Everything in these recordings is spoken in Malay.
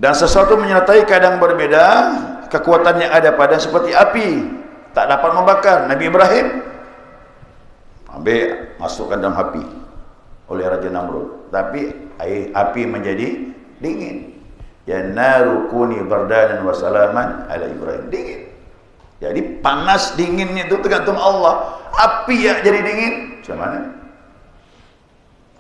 Dan sesuatu menyertai kadang berbeda, kekuatan yang ada pada seperti api, tak dapat membakar. Nabi Ibrahim ambil masukkan dalam api oleh Raja Namrud, tapi api menjadi dingin. Ya naru kuni bardanan wa salaman ala Ibrahim, dingin. Jadi panas dinginnya itu tergantung Allah. Api ya jadi dingin, macam mana?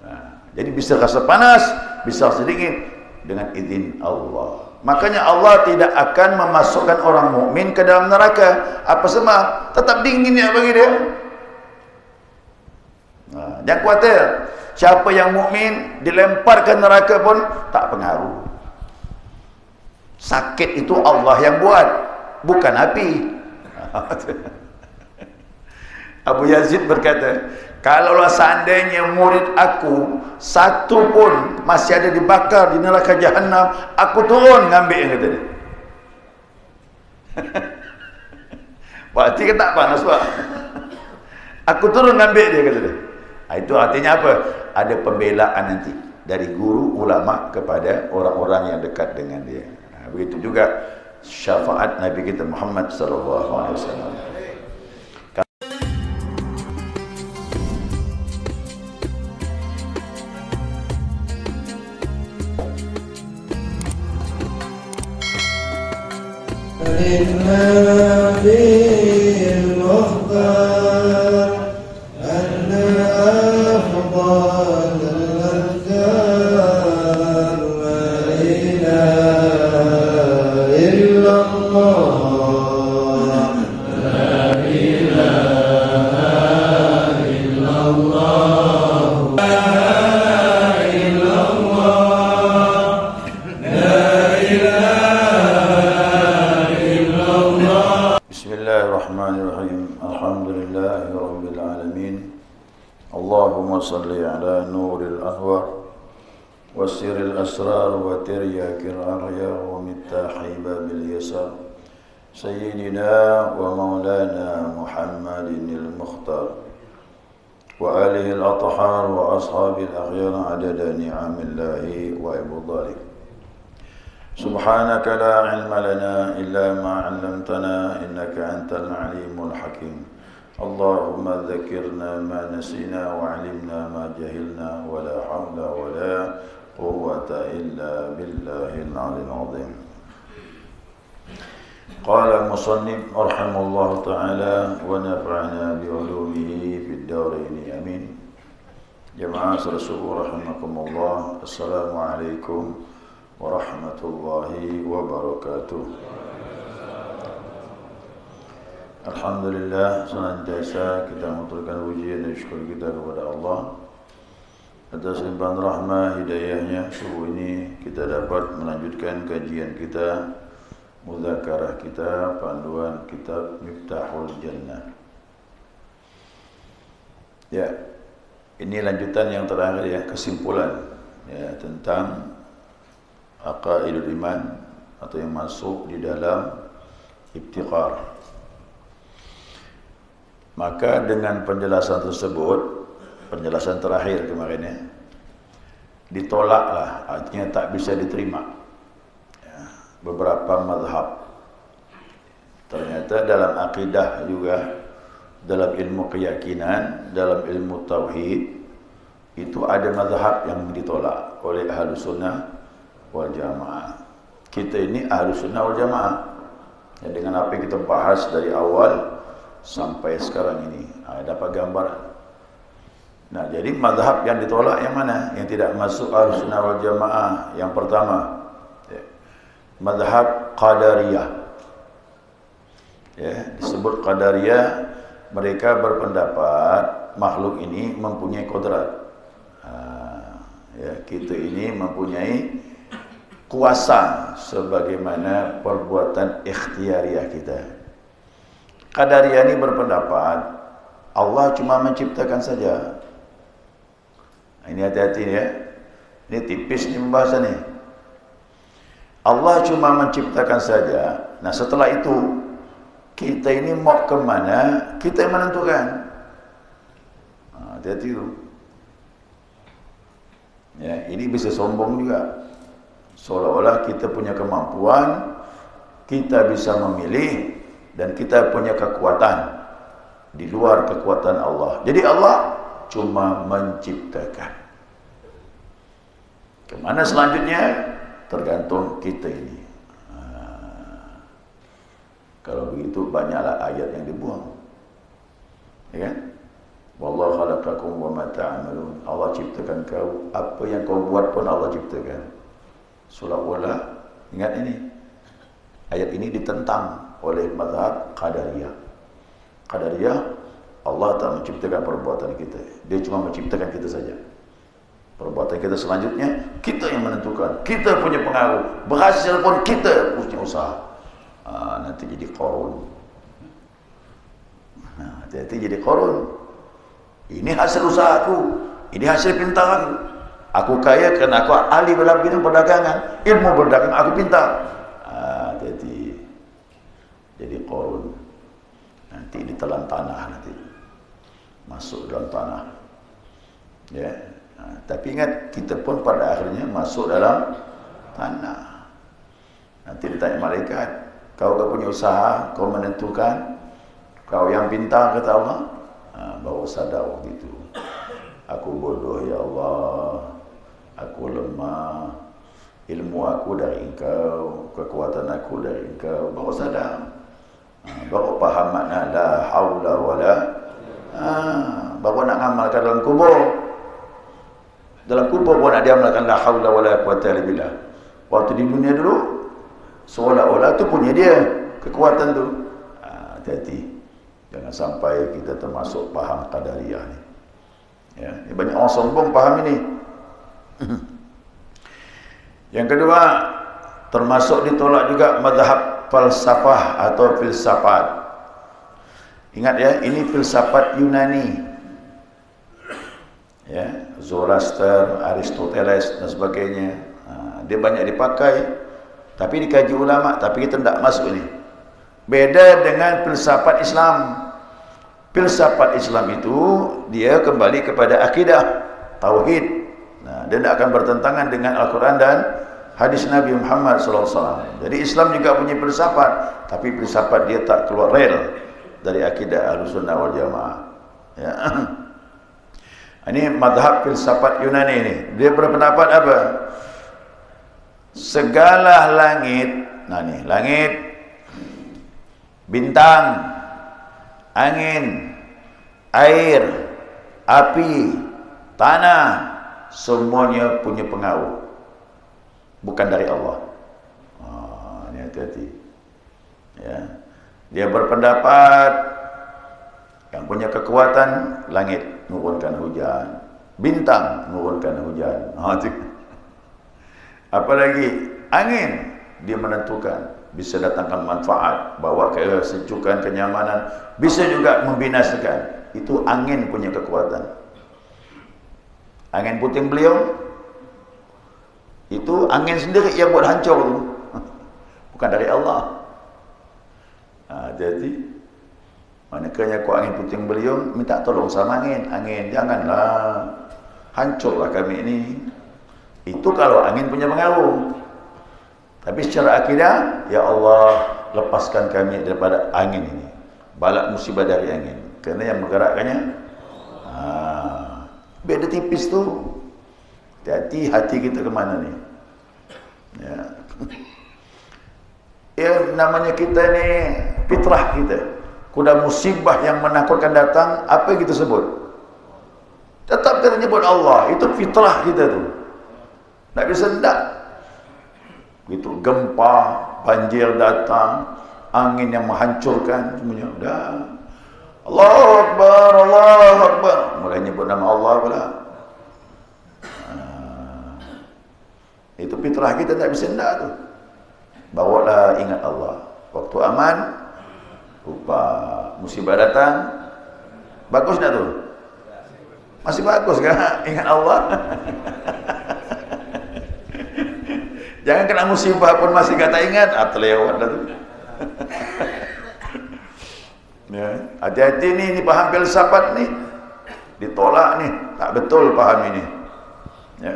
Nah, jadi bisa rasa panas, bisa rasa dingin dengan izin Allah. Makanya Allah tidak akan memasukkan orang mukmin ke dalam neraka. Apa sebab? Tetap dinginnya bagi dia. Nah, jangan khawatir. Siapa yang mukmin dilempar ke neraka pun tak pengaruh. Sakit itu Allah yang buat, bukan api. Abu Yazid berkata, kalaulah seandainya murid aku satu pun masih ada dibakar di neraka Jahannam, aku turun ngambil yang kata dia. Berarti kan tak panas pak. Aku turun ngambil dia kata dia. Itu artinya apa? Ada pembelaan nanti dari guru ulama kepada orang-orang yang dekat dengan dia. Begitu juga syafaat Nabi kita Muhammad sallallahu alaihi wasallam. Allahumma salli ala nuril anwar wasiril asrar wa tiryakil ahyar wa mittahi babil yasar sayyidina wa maulana Muhammadin al-Mukhtar wa alihi al-athhar wa ashabil akhyar adada ni'amillahi wa ibudalik. Subhanaka la ilma lana illa ma 'allamtana innaka antal alimul hakim. Allahumma dzakirna ma nasina wa 'allimna ma jahilna wa la hawla wa la quwwata illa billahil 'aliyyil 'azim. Qala musannif rahimahullahu ta'ala wa nafa'ana bi 'ulumihi fid dharain amin. Jamaah rasul rahimakumullah. Assalamualaikum warahmatullahi wabarakatuh. Alhamdulillah, senantiasa kita mengaturkan pujian dan syukur kita kepada Allah atas limpahan rahmah hidayahnya. Subuh ini kita dapat melanjutkan kajian kita, mudzakarah kita, panduan kitab Miftahul Jannah. Ya, ini lanjutan yang terakhir ya, kesimpulan ya tentang aqaidul iman atau yang masuk di dalam ibtiqar. Maka dengan penjelasan tersebut, penjelasan terakhir kemarin ya, ditolaklah, artinya tak bisa diterima ya, beberapa mazhab. Ternyata dalam akidah juga, dalam ilmu keyakinan, dalam ilmu tauhid, itu ada mazhab yang ditolak oleh Ahlus Sunnah wal Jamaah. Kita ini Ahlus Sunnah wal Jamaah ya, dengan apa yang kita bahas dari awal sampai sekarang ini, dapat gambaran. Nah, jadi mazhab yang ditolak yang mana? Yang tidak masuk Ahlussunnah wal Jamaah. Yang pertama, ya, mazhab Qadariyah. Ya, disebut Qadariyah, mereka berpendapat makhluk ini mempunyai kodrat. Ya, kita ini mempunyai kuasa sebagaimana perbuatan ikhtiariah kita. Qadariyah ini berpendapat Allah cuma menciptakan saja. Ini hati-hati ya. Ini tipis nih pembahasan nih. Allah cuma menciptakan saja. Nah setelah itu kita ini mau kemana, kita yang menentukan. Hati-hati itu. Ya, ini bisa sombong juga. Seolah-olah kita punya kemampuan, kita bisa memilih, dan kita punya kekuatan di luar kekuatan Allah. Jadi Allah cuma menciptakan. Kemana selanjutnya? Tergantung kita ini. Kalau begitu banyaklah ayat yang dibuang. Ya kan? Wallahu khalaqakum wa ma ta'malun. Allah ciptakan kau, apa yang kau buat pun Allah ciptakan. Seolah-olah, ingat ini, ayat ini ditentang oleh mazhab Qadariyah. Qadariyah, Allah tak menciptakan perbuatan kita, Dia cuma menciptakan kita saja. Perbuatan kita selanjutnya kita yang menentukan, kita punya pengaruh, berhasil pun kita punya usaha. Nanti jadi Qarun. Nanti jadi Qarun. Ini hasil usahaku, ini hasil pintaranku. Aku kaya kerana aku ahli dalam bidang perdagangan, ilmu berdagang aku pintar. Jadi Qarun. Nanti ditelan tanah, nanti masuk dalam tanah. Ya. Tapi ingat, kita pun pada akhirnya masuk dalam tanah. Nanti ditanya malaikat, kau punya usaha, kau menentukan, kau yang pintar, kata Allah. Baru sadar begitu. Aku bodoh ya Allah, aku lemah, ilmu aku dari Engkau, kekuatan aku dari Engkau. Baru sadar, baru faham makna la haula wala, baru nak ngamalkan dalam kubur. Dalam kubur pun ada amalkan la haula wala quwwata illa billah. Waktu di dunia dulu seolah-olah tu punya dia kekuatan tu. Hati-hati, jangan sampai kita termasuk paham Qadariyah ni. Ya, ini banyak orang sombong paham ini. Yang kedua, termasuk ditolak juga mazhab falsafah atau filsafat. Ingat ya, ini filsafat Yunani. Ya, Zoroaster, Aristoteles dan sebagainya. Dia banyak dipakai, tapi dikaji ulama, tapi kita tidak masuk ini. Beda dengan filsafat Islam. Filsafat Islam itu dia kembali kepada akidah, tauhid. Dia tidak akan bertentangan dengan Al-Quran dan hadis Nabi Muhammad SAW. Jadi Islam juga punya filsafat, tapi filsafat dia tak keluar rel dari akidah Ahlussunnah wal Jamaah. Ya. Ini mazhab filsafat Yunani ini. Dia berpendapat apa? Segala langit, langit, bintang, angin, air, api, tanah, semuanya punya pengaruh, bukan dari Allah. Ini hati-hati. Ya. Dia berpendapat yang punya kekuatan langit menurunkan hujan, bintang menurunkan hujan. Apalagi angin, dia menentukan, bisa datangkan manfaat, bawa kesejukan, kenyamanan, bisa juga membinasakan. Itu angin punya kekuatan. Angin puting beliung itu angin sendiri yang buat hancur tu, bukan dari Allah. Jadi manakala kau angin puting beliung, minta tolong sama angin, janganlah hancurlah kami ini. Itu kalau angin punya pengaruh. Tapi secara akidah, ya Allah, lepaskan kami daripada angin ini, balak musibah dari angin, kerana yang menggerakkannya beda tipis tu. Hati kita ke mana ni? Ya. Namanya kita ni fitrah kita. Kuda musibah yang menakutkan datang, apa yang kita sebut? Tetap kita nyebut Allah. Itu fitrah kita tu. Tak bisa tidak. Begitu gempa, banjir datang, angin yang menghancurkan semuanya. Dah. Allahu Akbar, Allahu Akbar. Mulai nyebut nama Allah pula. Itu fitrah kita, tak bisa tidak tu. Bawalah ingat Allah. Waktu aman, lupa. Musibah datang, bagus tak tu? Masih bagus kan? Ingat Allah. Jangan kena musibah pun masih kata ingat, terlewat dah tu. Ya, hati-hati ni paham filsafat ni, ditolak ni, tak betul paham ini. Ya.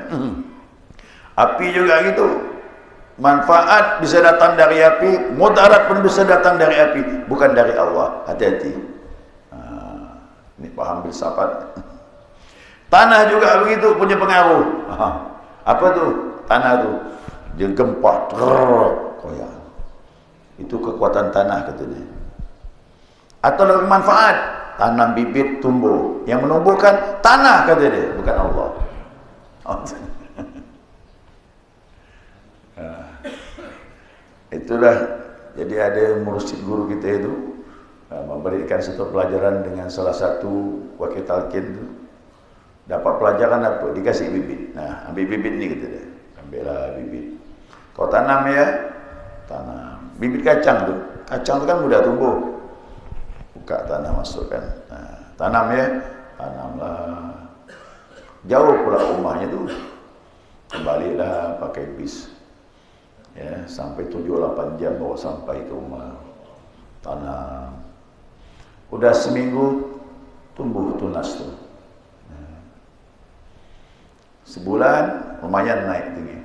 Api juga gitu. Manfaat bisa datang dari api, mudarat pun bisa datang dari api, bukan dari Allah. Hati-hati. Ini paham filsafat. Tanah juga begitu, punya pengaruh. Apa tuh? Tanah tuh dia gempa, koyak. Itu kekuatan tanah, kata dia. Atau lebih manfaat, tanam bibit tumbuh. Yang menumbuhkan tanah, kata dia, bukan Allah. Itulah, jadi ada mursyid guru kita itu memberikan satu pelajaran dengan salah satu wakil talqin itu. Dapat pelajaran apa? Dikasih bibit. Nah, ambil bibit ni, kata dia. Ambillah bibit. Kau tanam ya, tanam. Bibit kacang tu. Kacang tu kan mudah tumbuh. Buka tanah, masukkan. Nah, tanam ya, tanamlah. Jauh pula rumahnya tu. Kembalilah pakai bis. Ya, sampai 7-8 jam baru sampai ke rumah. Tanam. Udah seminggu tumbuh tunas tu. Sebulan lumayan naik tinggi.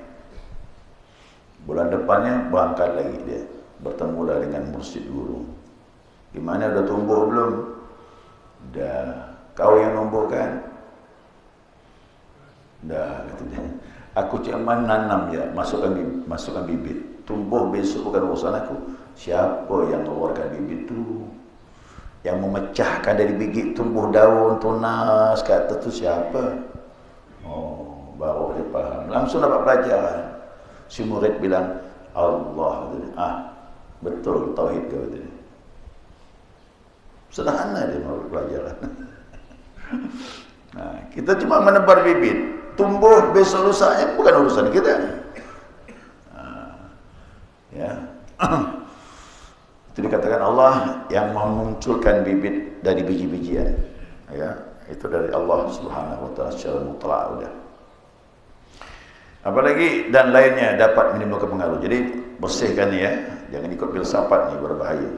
Bulan depannya berangkat lagi dia, bertemu dah dengan mursyid guru. Gimana, udah tumbuh belum? Dah. Kau yang numbuhkan? Dah, kata dia. Aku cuma nanam ya, masukkan bibit. Tumbuh besok bukan urusan aku. Siapa yang mengeluarkan bibit tu? Yang memecahkan dari bibit tumbuh daun, tunas, kata tu siapa? Oh, baru dia faham. Langsung dapat pelajaran. Si murid bilang, Allah. Betul tauhid kau tadi. Sederhana dia mau pelajaran. Nah, kita cuma menebar bibit. Tumbuh besok lusanya bukan urusan kita. Ya. Itu dikatakan Allah yang memunculkan bibit dari biji-bijian. Ya. Itu dari Allah Subhanahu wa taala secara mutlak sudah. Apalagi dan lainnya dapat menimbulkan pengaruh. Jadi bersihkan ya, jangan ikut filsafat ni, berbahaya.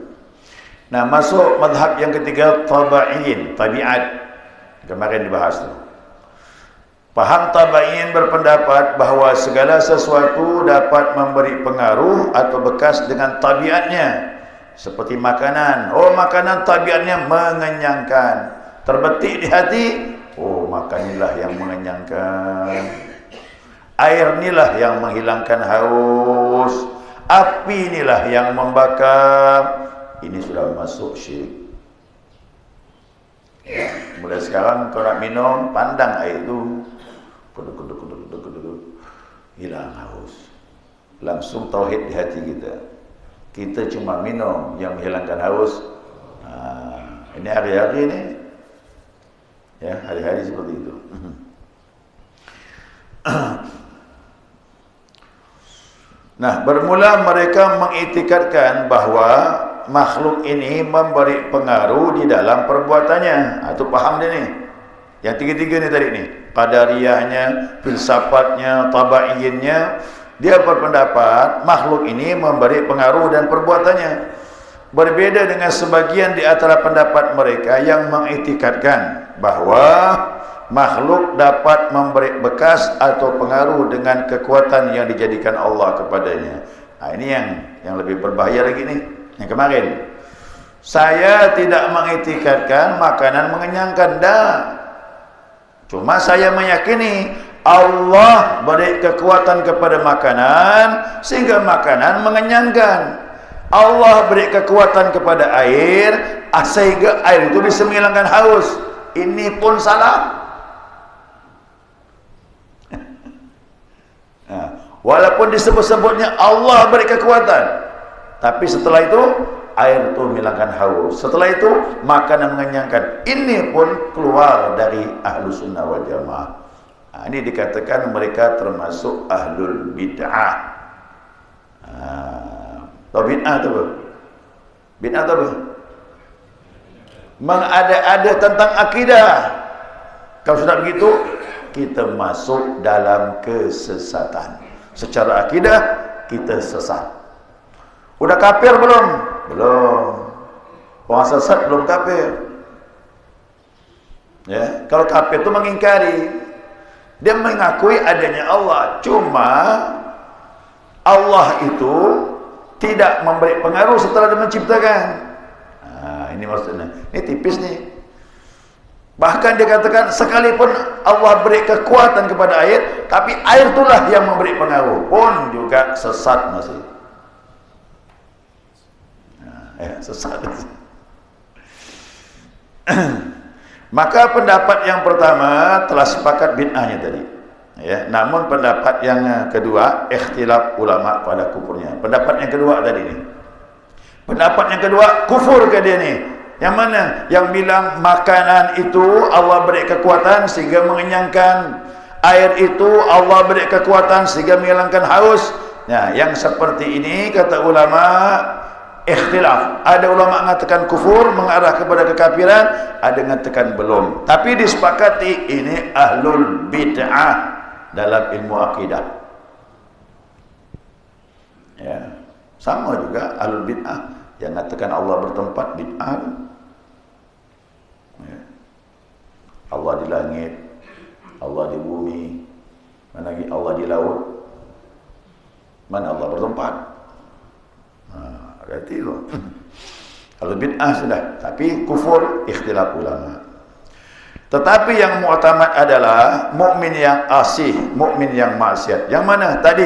Nah, masuk mazhab yang ketiga, tabi'in, tabiat. Kemarin dibahas tu. Paham tabi'in berpendapat bahawa segala sesuatu dapat memberi pengaruh atau bekas dengan tabiatnya. Seperti makanan. Oh, makanan tabiatnya mengenyangkan. Terbetik di hati, oh maka inilah yang mengenyangkan. Air inilah yang menghilangkan haus. Api inilah yang membakar. Ini sudah masuk syirik. Ya, mulai sekarang kau nak minum, pandang air itu, hilang haus. Langsung tauhid di hati kita. Kita cuma minum yang menghilangkan haus. Ini hari-hari ini. Ya, hari-hari seperti itu. Nah, bermula mereka mengiktikadkan bahawa makhluk ini memberi pengaruh di dalam perbuatannya. Itu paham dia ni. Yang tiga-tiga ni tadi ni. Qadariyahnya, filsafatnya, tabaiyinnya. Dia berpendapat makhluk ini memberi pengaruh dan perbuatannya. Berbeza dengan sebagian di antara pendapat mereka yang mengiktikadkan bahawa makhluk dapat memberi bekas atau pengaruh dengan kekuatan yang dijadikan Allah kepadanya. Ini yang lebih berbahaya lagi nih. Yang kemarin, saya tidak mengiktikadkan makanan mengenyangkan, dah. Cuma saya meyakini Allah beri kekuatan kepada makanan sehingga makanan mengenyangkan. Allah beri kekuatan kepada air sehingga air itu bisa menghilangkan haus. Ini pun salah. Walaupun disebut-sebutnya Allah beri kekuatan, tapi setelah itu air itu menghilangkan haus. Setelah itu makanan mengenyangkan. Ini pun keluar dari Ahlus Sunnah wal Jamaah. Ini dikatakan mereka termasuk ahlul bid'ah. Tahu bid'ah tu apa? Bid'ah tu apa? Mengada-ada tentang akidah. Kalau sudah begitu, kita masuk dalam kesesatan. Secara akidah, kita sesat. Udah kafir belum? Belum. Orang sesat belum kafir. Ya, kalau kafir itu mengingkari. Dia mengakui adanya Allah. Cuma Allah itu tidak memberi pengaruh setelah dia menciptakan. Ini maksudnya. Ini tipis nih. Bahkan dia katakan sekalipun Allah beri kekuatan kepada air, tapi air itulah yang memberi pengaruh, pun juga sesat masih. Sesat. Maka pendapat yang pertama telah sepakat bid'ahnya tadi. Ya, namun pendapat yang kedua ikhtilaf ulama pada kufurnya. Pendapat yang kedua tadi ni. Pendapat yang kedua kufur ke dia ni? Yang mana? Yang bilang makanan itu Allah beri kekuatan sehingga mengenyangkan. Air itu Allah beri kekuatan sehingga menghilangkan haus. Nah, yang seperti ini kata ulama ikhtilaf. Ada ulama mengatakan kufur mengarah kepada kekafiran, ada mengatakan belum. Tapi disepakati ini ahlul bid'ah dalam ilmu akidah. Ya, sama juga ahlul bid'ah yang mengatakan Allah bertempat bid'ah. Ya. Allah di langit, Allah di bumi, mana lagi Allah di laut, mana Allah bertempat. Berarti itu kalau bid'ah sudah, tapi kufur ikhtilaf ulama. Tetapi yang mu'tamad adalah mukmin yang asih, mukmin yang maksiat. Yang mana tadi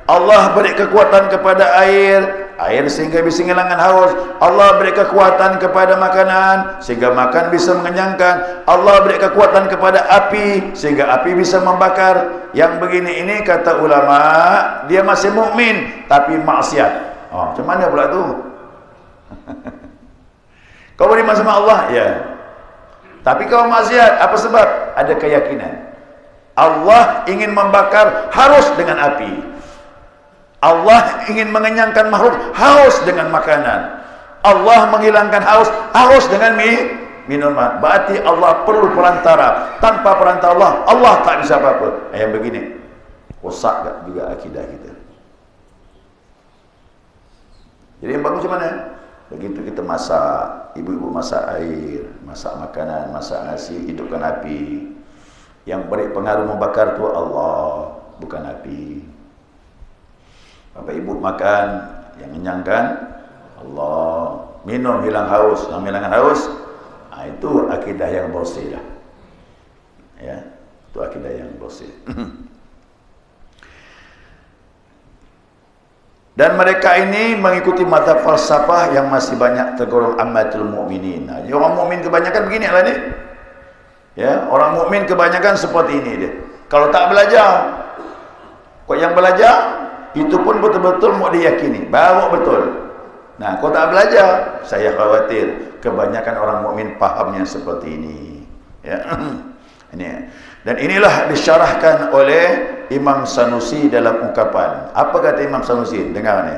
Allah beri kekuatan kepada air sehingga bisa menghilangkan haus. Allah beri kekuatan kepada makanan sehingga makan bisa mengenyangkan. Allah beri kekuatan kepada api sehingga api bisa membakar. Yang begini ini kata ulama dia masih mukmin tapi maksiat. Macam mana pula tu? Kau beriman sama Allah, ya. Tapi kau maksiat, apa sebab? Ada keyakinan Allah ingin membakar harus dengan api. Allah ingin mengenyangkan makhluk haus dengan makanan. Allah menghilangkan haus dengan minuman. Berarti Allah perlu perantara. Tanpa perantara Allah tak bisa apa-apa. Yang begini rosak juga akidah kita. Jadi yang bagus macam mana? Begitu kita masak, ibu-ibu masak air, masak makanan, masak nasi, hidupkan api. Yang beri pengaruh membakar tu Allah, bukan api. Bapak ibu makan, yang mengenyangkan Allah. Minum hilang haus, yang menghilangkan haus, itu akidah yang bersih lah. Ya, itu akidah yang bersih. Dan mereka ini mengikuti mazhab falsafah yang masih banyak tergolong ammatul mukminin. Nah, orang mukmin kebanyakan begini lah ni. Ya, orang mukmin kebanyakan seperti ini dia. Kalau tak belajar, kau yang belajar itu pun betul-betul mau diyakini, baru betul. Nah, kau tak belajar, saya khawatir kebanyakan orang mukmin pahamnya seperti ini. Ya. Ini. Dan inilah disyarahkan oleh Imam Sanusi dalam ungkapan. Apa kata Imam Sanusi? Dengar ni.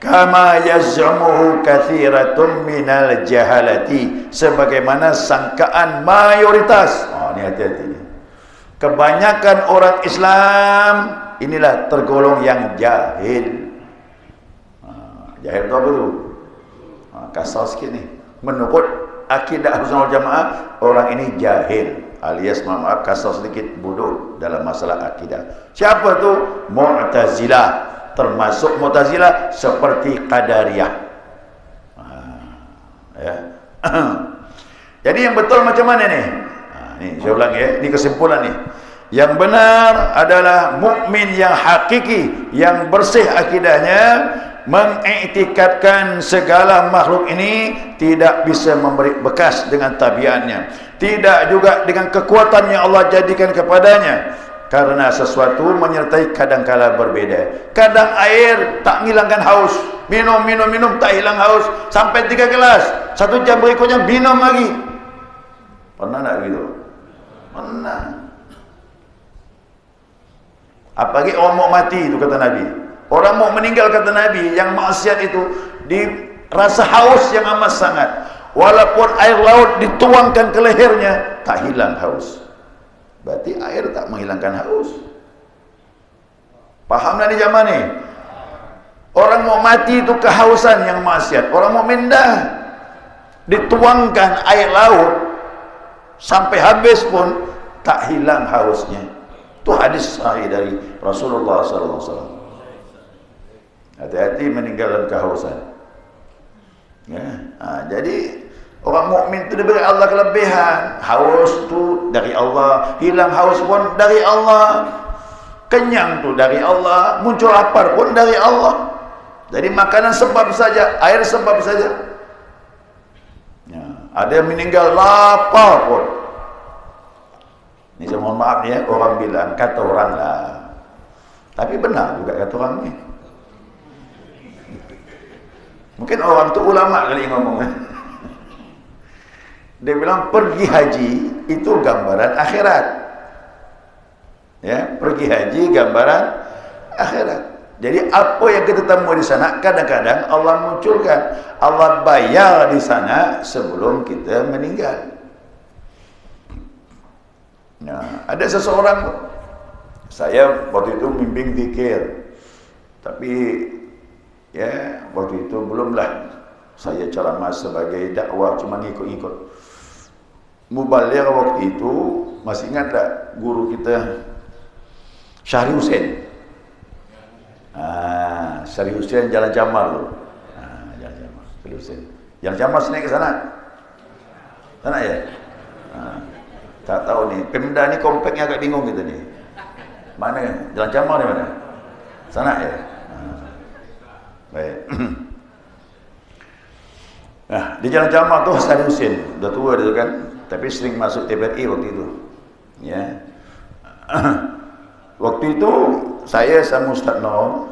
Kama yaz'umuhu kathiratun minal jahalati, sebagaimana sangkaan mayoritas. Ni hati-hati ni. Kebanyakan orang Islam inilah tergolong yang jahil. Jahil tu apa tu? Kasar sikit ni. Menurut akidah Ahlussunnah wal Jamaah, orang ini jahil, alias maaf kasar sedikit, bodoh dalam masalah akidah. Siapa tu? Mu'tazilah. Termasuk Mu'tazilah seperti Qadariyah. Ya. Jadi yang betul macam mana ni? Ni saya ulang ya, ini kesimpulan ni. Yang benar adalah mukmin yang hakiki, yang bersih akidahnya, mengiktikadkan segala makhluk ini tidak bisa memberi bekas dengan tabiatnya, tidak juga dengan kekuatan yang Allah jadikan kepadanya, karena sesuatu menyertai kadangkala berbeda. Kadang air tak menghilangkan haus, minum tak hilang haus sampai 3 gelas, 1 jam berikutnya minum lagi. Pernah tak begitu? Pernah. Apalagi orang mau mati itu kata Nabi. Orang mau meninggal kata Nabi, yang maksiat itu dirasa haus yang amat sangat. Walaupun air laut dituangkan ke lehernya, tak hilang haus. Berarti air tak menghilangkan haus. Fahamlah di zaman ni. Orang mau mati itu kehausan yang maksiat. Orang mukmin dah dituangkan air laut sampai habis pun tak hilang hausnya. Itu hadis sahih dari Rasulullah sallallahu alaihi wasallam. Hati-hati meninggal dalam kehausan. Ya. Jadi orang mukmin itu diberi Allah kelebihan. Haus tu dari Allah, hilang haus pun dari Allah. Kenyang tu dari Allah, muncul lapar pun dari Allah. Jadi makanan sebab saja, air sebab saja. Ya. Ada yang meninggal lapar pun. Ini saya mohon maaf ya, orang bilang, kata orang lah. Tapi benar juga kata orang ni. Mungkin orang tu ulama kali ngomong. Dia bilang pergi haji itu gambaran akhirat. Ya, pergi haji gambaran akhirat. Jadi apa yang kita temui di sana kadang-kadang Allah munculkan, Allah bayar di sana sebelum kita meninggal. Nah, ada seseorang, saya waktu itu bimbing zikir, tapi ya waktu itu belumlah saya ceramah sebagai dakwah, cuma ngikut-ngikut. Mubaligh waktu itu, masih ingat tak guru kita Syahri Hussein? Syahri Hussein Jalan Jamal tu. Jalan Jamal, Syahri Hussein. Jalan Jamal sini ke sana? Sana ya? Tak tahu ni, Pemda ni kompleknya agak bingung kita ni. Mana? Jalan Jamal ni mana? Sana ya? Baik. Nah, di Jalan Jamal tu Syahri Hussein, dah tua dia tu kan, tapi sering masuk TPRI waktu itu. Ya. Waktu itu saya sama Ustaz Noh,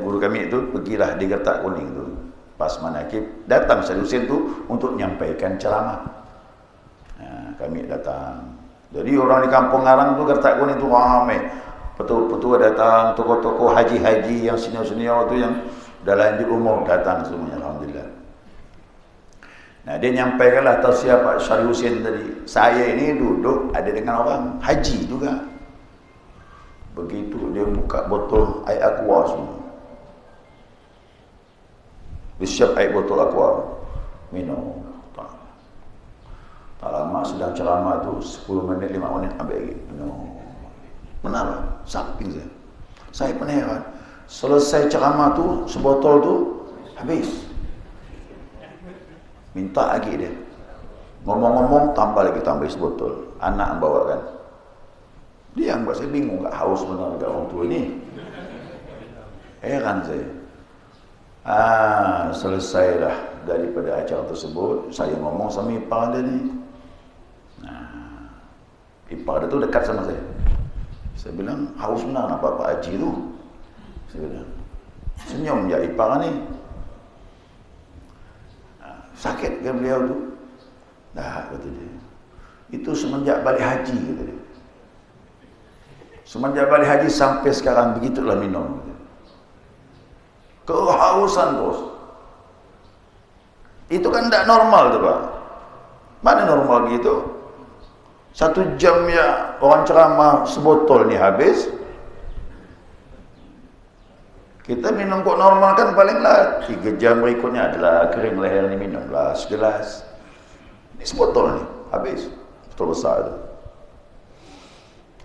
guru kami itu, pergilah di Gertak Kuning tu. Pas manakib datang Syahri Hussein tu untuk menyampaikan ceramah. Kami datang. Jadi orang di Kampung Arang tu, Gertak Kuning tu ramai. Petua-petua datang, tokoh-tokoh haji-haji yang senior-senior tu yang dah lanjut umur datang semuanya, alhamdulillah. Nah, dia nyampaikanlah tausiah Pak Syahri Hussein tadi. Saya ini duduk ada dengan orang haji juga. Begitu dia buka botol air aqua semua. Dia siap air botol aqua, minum. Tak lama sedang ceramah tu 10 minit 5 menit ambil lagi. No. Benar, samping saya. Saya pun heran. Selesai ceramah tu, sebotol tu habis. Minta lagi dia. Ngomong-ngomong tambah sebotol. Anak bawakan. Dia yang buat saya bingung, tak haus benar dekat orang tua ni. Heran saya. Selesailah daripada acara tersebut, saya ngomong sama ipar dia ni. Ipar dia tu dekat sama saya. Saya bilang, haus benar nak Pak Haji tu. Saya bilang, senyum je ipar ni. Sakit ke beliau tu? Dah, kata dia. Itu semenjak balik haji, kata dia. Semenjak balik haji sampai sekarang begitulah minum. Kehausan terus. Itu kan tak normal tu Pak. Mana normal begitu? 1 jam ya orang ceramah sebotol ni habis. Kita minum kok normal kan palinglah 3 jam berikutnya adalah kering leher ni minumlah segelas. Ini sebotol ni habis. Botol besar tu.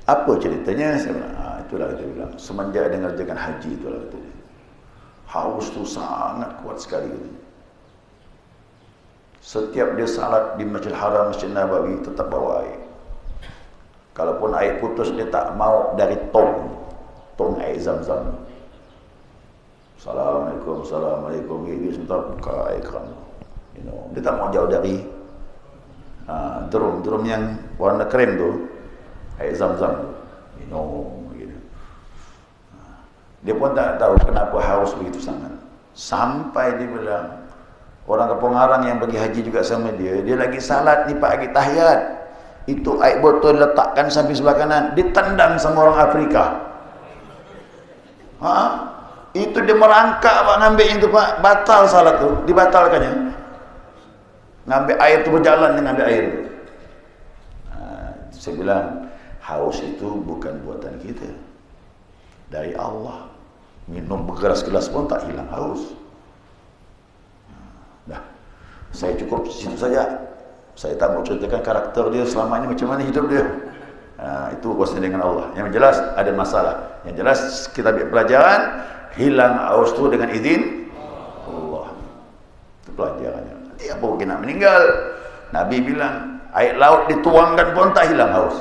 Apa ceritanya? Saya bilang, itulah kita bilang. Semenjak dengar jangan haji itulah kata dia. Haus tu sangat kuat sekali. Setiap dia salat di Masjid Haram, Masjid Nabawi tetap bawa air. Kalaupun air putus dia tak mau dari tong air Zam-Zam. Assalamualaikum, Assalamualaikum. Dia sebentar buka air keran. Dia tak mau jauh dari drum yang warna krem tu, air Zam-Zam. Gitu. Dia pun tak tahu kenapa haus begitu sangat. Sampai dia bilang, orang Kampung Arang yang pergi haji juga sama dia lagi salat ni Pak, lagi tahiyat. Itu air botol letakkan samping sebelah kanan, ditendang sama orang Afrika. Itu dia merangkak Pak, ngambil itu Pak, batal salat tu, dibatalkannya. Ngambil air tu, berjalan dengan ambil air tu. Saya bilang, haus itu bukan buatan kita, dari Allah. Minum bergelas-gelas pun tak hilang haus. Dah, saya cukup situ saja. Saya tak mau ceritakan karakter dia selama ini macam mana hidup dia. Itu urusan dengan Allah. Yang jelas ada masalah. Yang jelas kita ambil pelajaran, hilang haus tu dengan izin Allah. Itu pelajarannya. Nanti apa kita meninggal? Nabi bilang, air laut dituangkan pun tak hilang haus.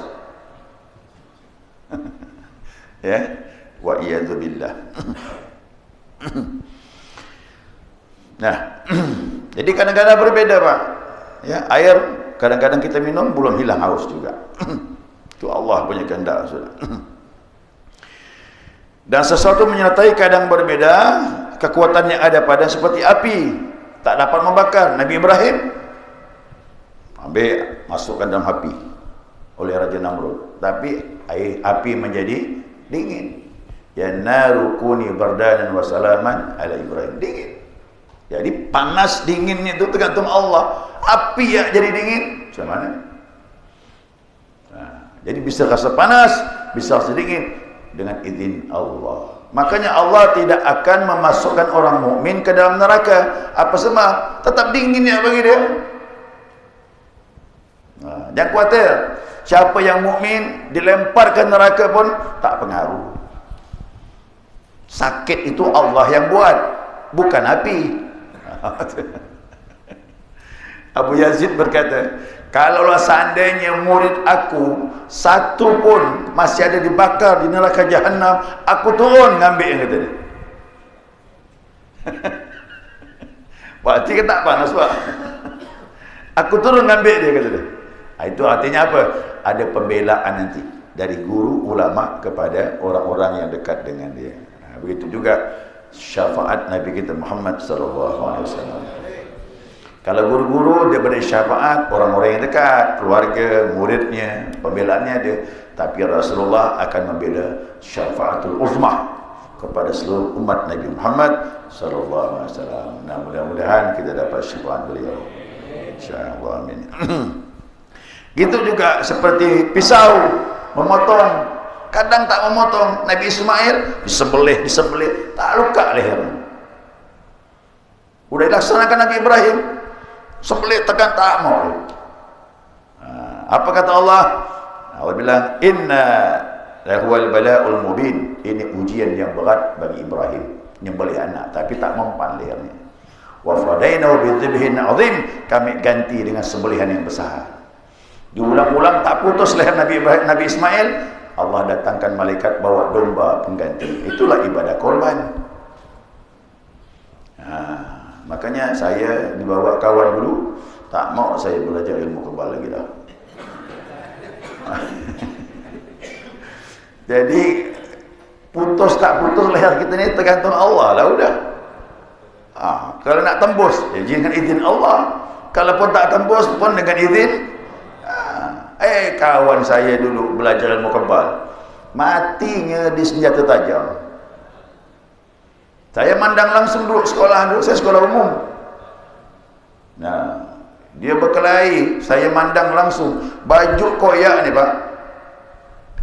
Ya, wa iyadzubillah. Nah, jadi kadang-kadang berbeda, Pak. Ya, air kadang-kadang kita minum belum hilang haus juga. Itu Allah punya kehendak, Saudara. Dan sesuatu menyertai kadang berbeda, kekuatan yang ada pada seperti api, tak dapat membakar. Nabi Ibrahim ambil masukkan dalam api oleh Raja Namrud, tapi api menjadi dingin. Ya naru kuni bardanan wa salaman ala Ibrahim, dingin. Jadi panas dinginnya itu tergantung Allah. Api ya jadi dingin, macam mana? Nah, jadi bisa rasa panas, bisa rasa dingin dengan izin Allah. Makanya Allah tidak akan memasukkan orang mukmin ke dalam neraka. Apa sebab? Tetap dinginnya bagi dia. Nah, jangan khawatir. Siapa yang mukmin dilempar ke neraka pun tak pengaruh. Sakit itu Allah yang buat, bukan api. Abu Yazid berkata, kalaulah seandainya murid aku satu pun masih ada dibakar di neraka Jahannam, aku turun ngambil, kata dia. Berarti kan tak panas, Pak. Aku turun ngambil dia, kata dia. Itu artinya apa? Ada pembelaan nanti dari guru ulama kepada orang-orang yang dekat dengan dia. Begitu juga syafaat Nabi kita Muhammad sallallahu alaihi wasallam. Kalau guru-guru dia beri syafaat orang-orang yang dekat, keluarga, muridnya, pembelaannya dia. Tapi Rasulullah akan membela syafaatul uzmah kepada seluruh umat Nabi Muhammad sallallahu alaihi wasallam. Nah, mudah-mudahan kita dapat syafaat beliau. Insyaallah, amin. Gitu juga seperti pisau memotong, kadang tak memotong. Nabi Ismail disembelih, tak luka lehernya. Udah dilaksanakan Nabi Ibrahim, sembelih tekan tak mau. Apa kata Allah? Allah bilang, inna lahuwal bala'ul mubin. Ini ujian yang berat bagi Ibrahim, nyembelih anak tapi tak mempan lehernya. Wa fadainahu bidzibhin azim. Kami ganti dengan sembelihan yang besar. Diulang-ulang tak putus leher Nabi Ismail. Allah datangkan malaikat bawa domba pengganti. Itulah ibadah korban. Makanya saya dibawa kawan dulu, tak mau saya belajar ilmu kebal lagi dah. Jadi putus tak putus leher kita ni tergantung Allah lah, udah. Kalau nak tembus, ya dengan izin Allah. Kalau pun tak tembus pun dengan izin. Kawan saya dulu belajar ilmu kebal, matinya di senjata tajam. Saya mandang langsung dulu sekolah dulu, saya sekolah umum. Nah, dia berkelahi, saya mandang langsung. Baju koyak ni, Pak,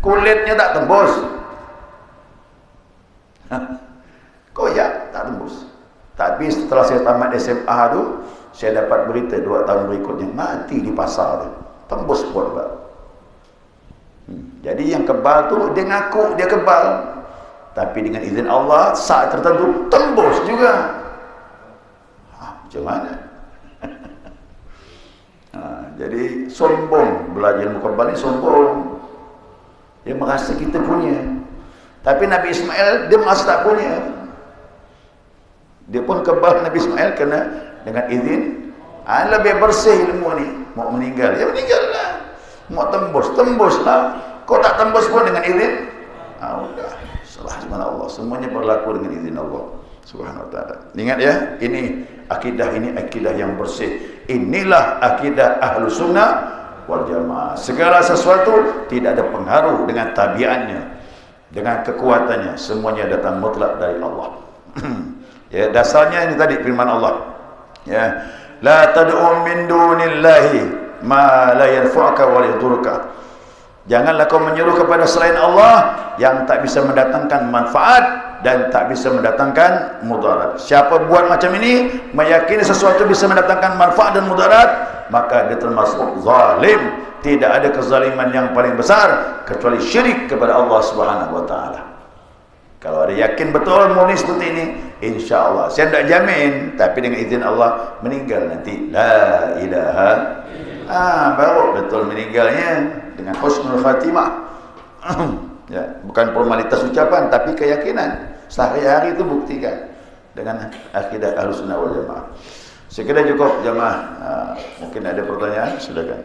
kulitnya tak tembus. Koyak tak tembus. Tapi setelah saya tamat SMA tu, saya dapat berita 2 tahun berikutnya mati di pasar tu. Tembus pun, Pak. Jadi yang kebal tu dia ngaku dia kebal, tapi dengan izin Allah saat tertentu tembus juga. Macam mana? Jadi sombong, belajar ilmu kebal ni sombong. Dia merasa kita punya. Tapi Nabi Ismail dia merasa tak punya. Dia pun kebal Nabi Ismail kena dengan izin. Lebih bersih ilmu ni. Mau meninggal, ya meninggallah. Mau tembuslah. Kau tak tembus pun dengan izin. Udah, salah subhanallah. Semuanya berlaku dengan izin Allah Subhanahu wa taala. Ingat ya, ini akidah yang bersih. Inilah akidah ahlu sunnah wal jamaah. Segala sesuatu tidak ada pengaruh dengan tabiatnya, dengan kekuatannya. Semuanya datang mutlak dari Allah. Ya, dasarnya ini tadi firman Allah. Ya, la tad'u min dunillahi ma la yanfa'uka wa la yadurruka. Janganlah kau menyeru kepada selain Allah yang tak bisa mendatangkan manfaat dan tak bisa mendatangkan mudarat. Siapa buat macam ini, meyakini sesuatu bisa mendatangkan manfaat dan mudarat, maka dia termasuk zalim. Tidak ada kezaliman yang paling besar kecuali syirik kepada Allah Subhanahu wa taala. Kalau ada yakin betul murni seperti ini, insya Allah. Saya tidak jamin, tapi dengan izin Allah meninggal nanti la ilaha. Baru betul meninggalnya dengan husnul khatimah. Ya, bukan formalitas ucapan, tapi keyakinan. Sehari-hari itu buktikan dengan akidah Ahlussunnah wal Jamaah. Sekiranya cukup jamaah. Mungkin ada pertanyaan, silakan.